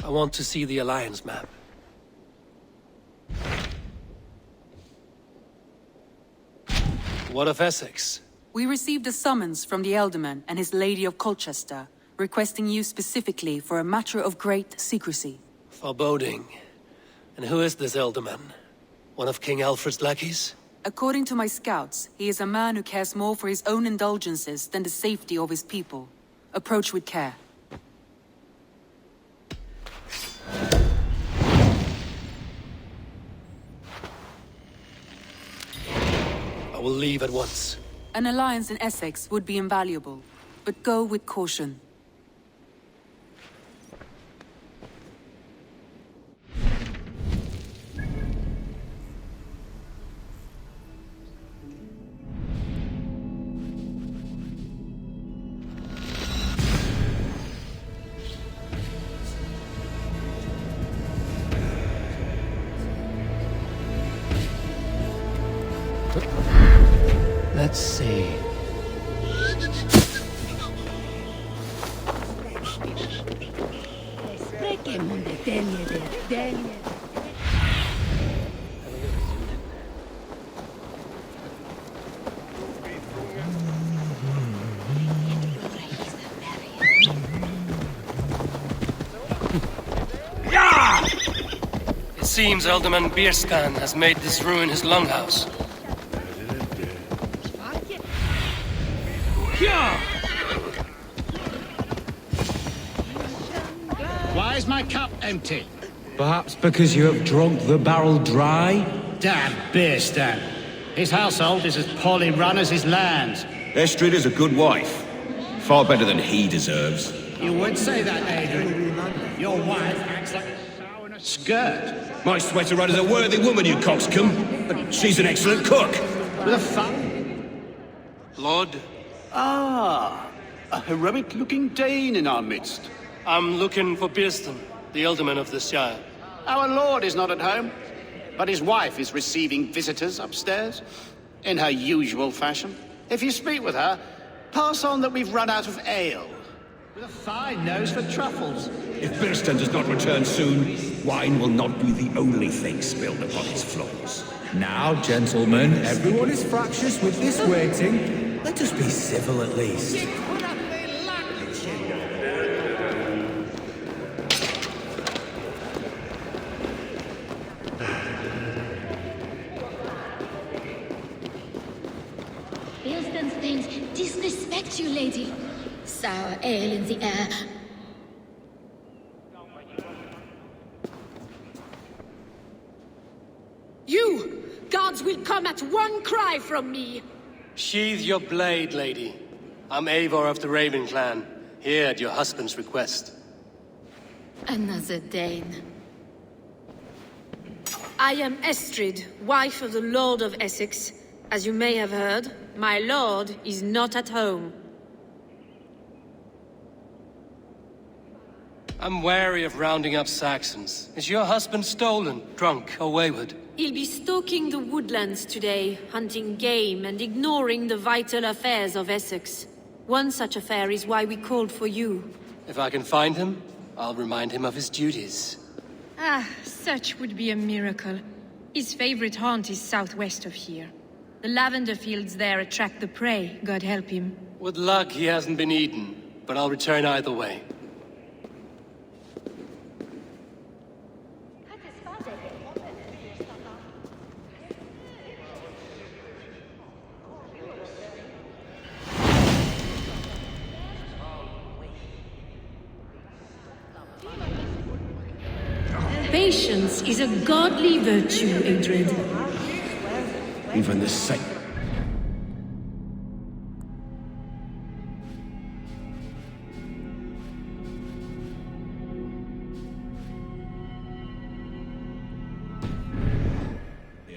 I want to see the Alliance map. What of Essex? We received a summons from the Ealdorman and his Lady of Colchester, requesting you specifically for a matter of great secrecy. Foreboding. And who is this Ealdorman? One of King Alfred's lackeys? According to my scouts, he is a man who cares more for his own indulgences than the safety of his people. Approach with care. I will leave at once. An alliance in Essex would be invaluable, but go with caution. Let's see. It seems Ealdorman Bierskan has made this ruin his longhouse. Why is my cup empty? Perhaps because you have drunk the barrel dry? Damn Bierstan. His household is as poorly run as his lands. Estrid is a good wife. Far better than he deserves. You would say that, Adrian. Your wife acts like a sow in a skirt. My sweater run is a worthy woman, you coxcomb. But she's an excellent cook. With a fun. Lord, Ah, a heroic-looking Dane in our midst. I'm looking for Bierstan, the Ealdorman of the Shire. Our lord is not at home, but his wife is receiving visitors upstairs, in her usual fashion. If you speak with her, pass on that we've run out of ale. With a fine nose for truffles. If Birstan does not return soon, wine will not be the only thing spilled upon his floors. Now, gentlemen, everyone is fractious with this waiting. Let us be civil at least. Bierston's things disrespect you, lady. Sour ale in the air. You! Gods will come at one cry from me! Sheathe your blade, lady. I'm Eivor of the Raven clan, here at your husband's request. Another Dane. I am Estrid, wife of the Lord of Essex. As you may have heard, my lord is not at home. I'm wary of rounding up Saxons. Is your husband stolen, drunk, or wayward? He'll be stalking the woodlands today, hunting game and ignoring the vital affairs of Essex. One such affair is why we called for you. If I can find him, I'll remind him of his duties. Ah, such would be a miracle. His favorite haunt is southwest of here. The lavender fields there attract the prey, God help him. With luck, he hasn't been eaten, but I'll return either way. Patience is a godly virtue, Adrian. Even the same.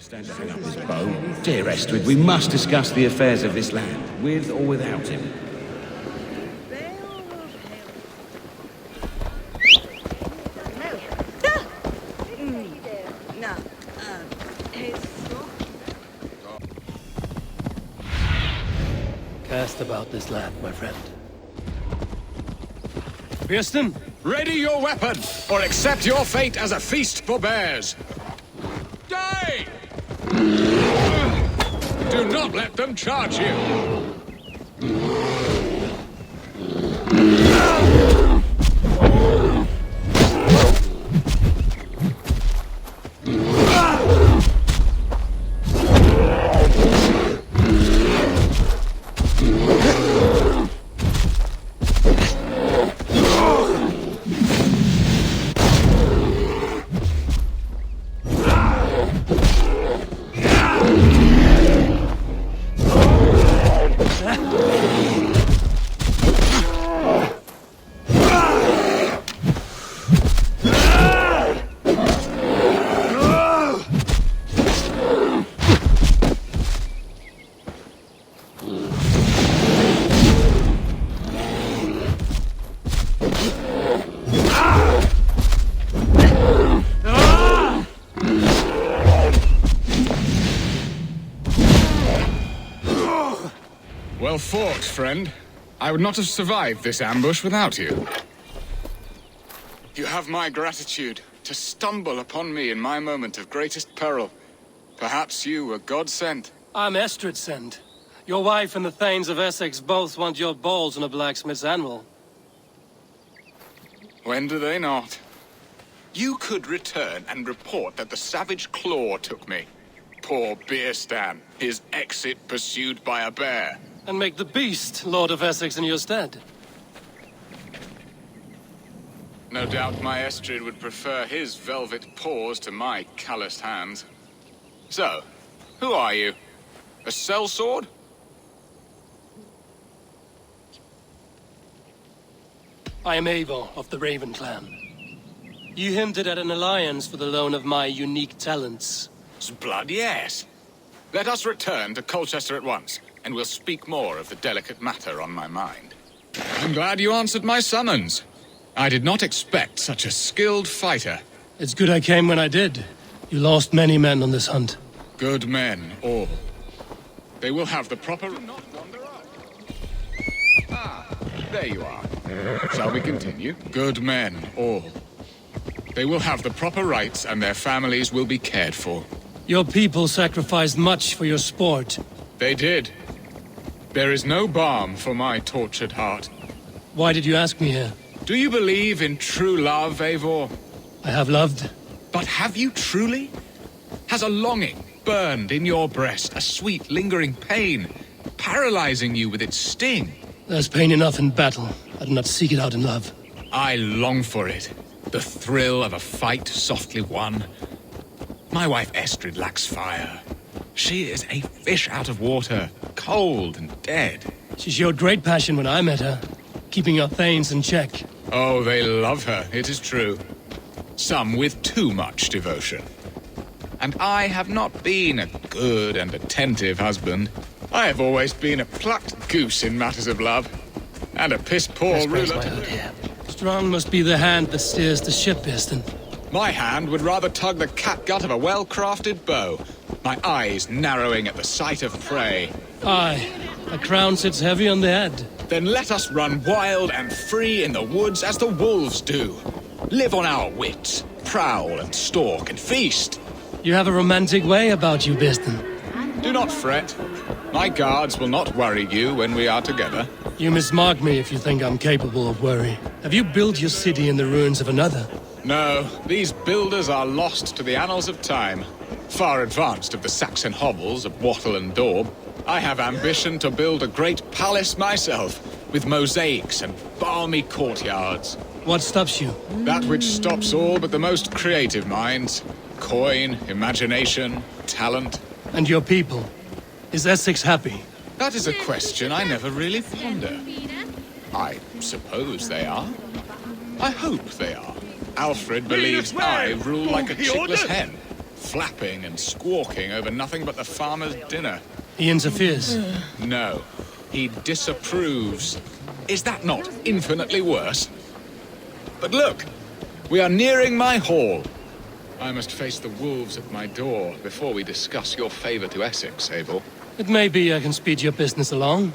Stand to hang up his bow. Dear Estrid, we must discuss the affairs of this land, with or without him. Cast about this land, my friend. Bierstan, Ready your weapon, or accept your fate as a feast for bears! Die! Do not let them charge you! Well fought, friend. I would not have survived this ambush without you. You have my gratitude to stumble upon me in my moment of greatest peril. Perhaps you were God-sent. I'm Estrid sent. Your wife and the Thanes of Essex both want your balls on a blacksmith's anvil. When do they not? You could return and report that the savage Claw took me. Poor Beerstan, his exit pursued by a bear. And make the beast Lord of Essex in your stead. No doubt my Estrid would prefer his velvet paws to my calloused hands. So, who are you? A sellsword? I am Eivor of the Raven Clan. You hinted at an alliance for the loan of my unique talents. Blood, yes. Let us return to Colchester at once, and we'll speak more of the delicate matter on my mind. I'm glad you answered my summons. I did not expect such a skilled fighter. It's good I came when I did. You lost many men on this hunt. Good men, all. They will have the proper... Ah, there you are. Shall we continue? Good men, all. They will have the proper rights, and their families will be cared for. Your people sacrificed much for your sport. They did. There is no balm for my tortured heart. Why did you ask me here? Do you believe in true love, Eivor? I have loved. But have you truly? Has a longing burned in your breast, a sweet, lingering pain, paralyzing you with its sting? There's pain enough in battle. I do not seek it out in love. I long for it. The thrill of a fight softly won. My wife Estrid lacks fire. She is a fish out of water, cold and dead. She showed great passion when I met her, keeping your Thanes in check. Oh, they love her, it is true. Some with too much devotion. And I have not been a good and attentive husband. I have always been a plucked goose in matters of love. And a piss-poor ruler. Strong must be the hand that steers the ship, Beerstan. My hand would rather tug the catgut of a well-crafted bow. My eyes narrowing at the sight of prey. Aye, a crown sits heavy on the head. Then let us run wild and free in the woods as the wolves do. Live on our wits, prowl and stalk and feast. You have a romantic way about you, Beerstan. Do not fret. My guards will not worry you when we are together. You mismark me if you think I'm capable of worry. Have you built your city in the ruins of another? No, these builders are lost to the annals of time. Far advanced of the Saxon hovels of Wattle and Daub. I have ambition to build a great palace myself, with mosaics and balmy courtyards. What stops you? That which stops all but the most creative minds. Coin, imagination, talent. And your people? Is Essex happy? That is a question I never really ponder. I suppose they are. I hope they are. Alfred believes I rule like a chickless hen, flapping and squawking over nothing but the farmer's dinner. He interferes? No, he disapproves. Is that not infinitely worse? But look, we are nearing my hall. I must face the wolves at my door before we discuss your favor to Essex, Abel. It may be I can speed your business along.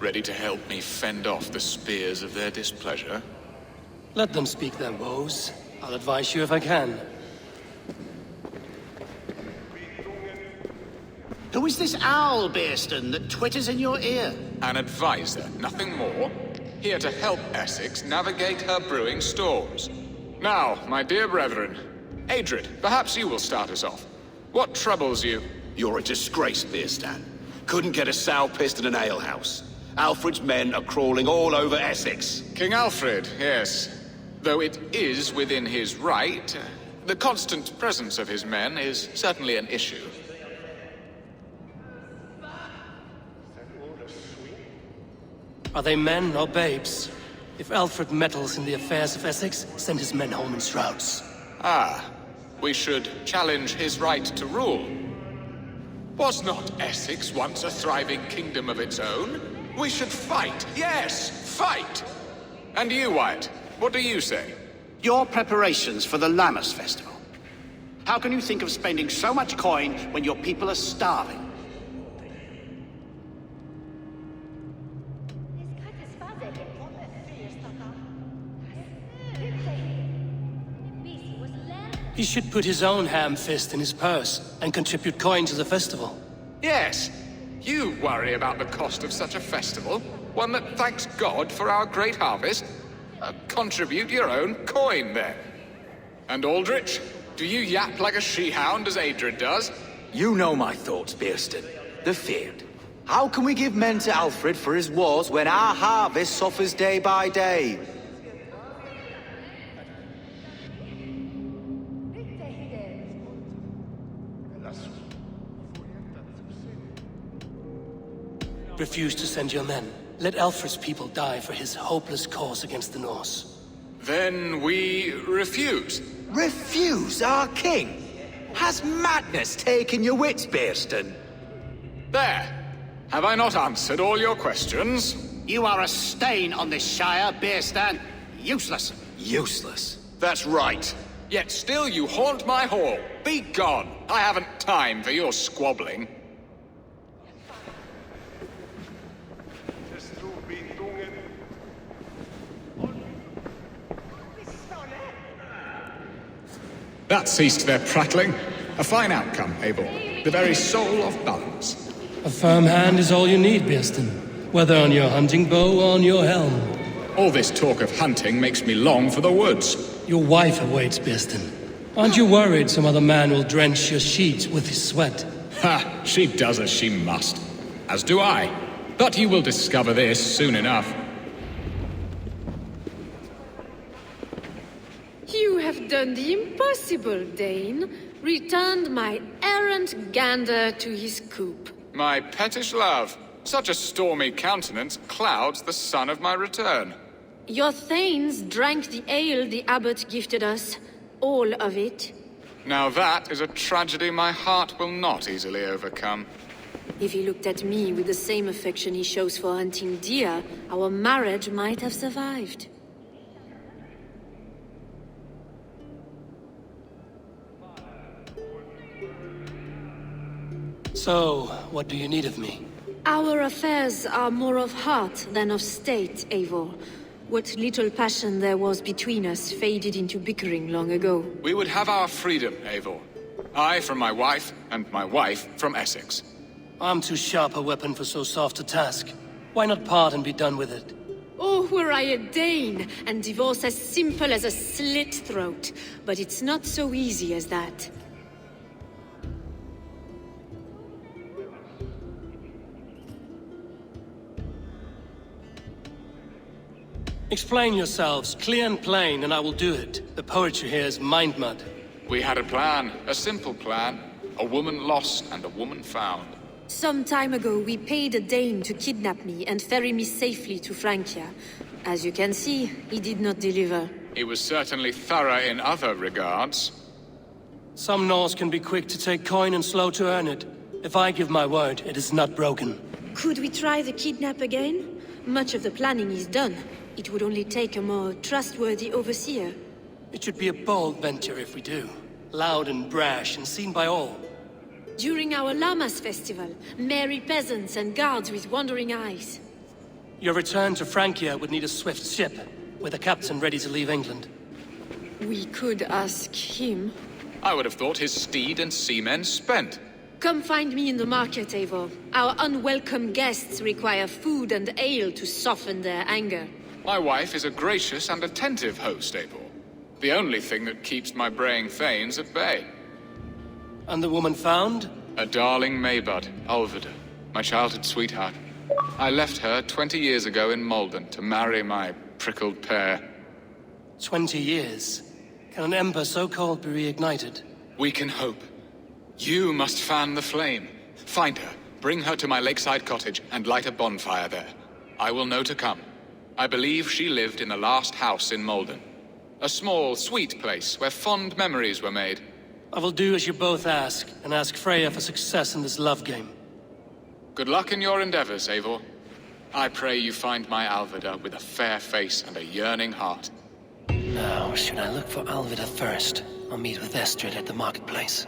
ready to help me fend off the spears of their displeasure. Let them speak their woes. I'll advise you if I can. Who is this owl, Bearston, that twitters in your ear? An advisor, nothing more. Here to help Essex navigate her brewing storms. Now, my dear brethren, Adrid, perhaps you will start us off. What troubles you? You're a disgrace, Bearstan. Couldn't get a sow pissed in an alehouse. Alfred's men are crawling all over Essex. King Alfred, yes. Though it is within his right, the constant presence of his men is certainly an issue. Are they men or babes? If Alfred meddles in the affairs of Essex, send his men home in shrouds. Ah, we should challenge his right to rule. Was not Essex once a thriving kingdom of its own? We should fight, yes, fight! And you, Wyatt, what do you say? Your preparations for the Lammas festival. How can you think of spending so much coin when your people are starving? He should put his own ham fist in his purse and contribute coin to the festival. Yes, you worry about the cost of such a festival, one that thanks God for our great harvest. Contribute your own coin, then. And Aldrich, do you yap like a she-hound as Adrid does? You know my thoughts, Bearston. The feared. How can we give men to Alfred for his wars when our harvest suffers day by day? Refuse to send your men. Let Alfred's people die for his hopeless cause against the Norse. Then we refuse. Refuse our king? Has madness taken your wits, Bearston? There. Have I not answered all your questions? You are a stain on this shire, Bearstan. Useless. Useless? That's right. Yet still you haunt my hall. Be gone. I haven't time for your squabbling. That ceased their prattling. A fine outcome, Abel. The very soul of balance. A firm hand is all you need, Bearston. Whether on your hunting bow or on your helm. All this talk of hunting makes me long for the woods. Your wife awaits, Bearston. Aren't you worried some other man will drench your sheets with his sweat? Ha! She does as she must. As do I. But you will discover this soon enough. You have done the impossible, Dane. Returned my errant gander to his coop. My pettish love. Such a stormy countenance clouds the sun of my return. Your thanes drank the ale the abbot gifted us. All of it. Now that is a tragedy my heart will not easily overcome. If he looked at me with the same affection he shows for hunting deer, our marriage might have survived. So, what do you need of me? Our affairs are more of heart than of state, Eivor. What little passion there was between us faded into bickering long ago. We would have our freedom, Eivor. I from my wife, and my wife from Essex. I'm too sharp a weapon for so soft a task. Why not part and be done with it? Oh, were I a Dane, and divorce as simple as a slit throat. But it's not so easy as that. Explain yourselves, clear and plain, and I will do it. The poetry here is mind mud. We had a plan, a simple plan. A woman lost and a woman found. Some time ago, we paid a Dane to kidnap me and ferry me safely to Francia. As you can see, he did not deliver. He was certainly thorough in other regards. Some Norse can be quick to take coin and slow to earn it. If I give my word, it is not broken. Could we try the kidnap again? Much of the planning is done. It would only take a more trustworthy overseer. It should be a bold venture if we do. Loud and brash and seen by all. During our Lammas festival, merry peasants and guards with wandering eyes. Your return to Francia would need a swift ship, with a captain ready to leave England. We could ask him. I would have thought his steed and seamen spent. Come find me in the market, Eivor. Our unwelcome guests require food and ale to soften their anger. My wife is a gracious and attentive host, Eivor. The only thing that keeps my braying thanes at bay. And the woman found? A darling Maybud, Ulvida, my childhood sweetheart. I left her 20 years ago in Malden to marry my prickled pear. 20 years? Can an ember so cold be reignited? We can hope. You must fan the flame. Find her, bring her to my lakeside cottage, and light a bonfire there. I will know to come. I believe she lived in the last house in Malden. A small, sweet place where fond memories were made. I will do as you both ask, and ask Freya for success in this love game. Good luck in your endeavors, Eivor. I pray you find my Alvida with a fair face and a yearning heart. Now, should I look for Alvida first, or meet with Estrid at the marketplace?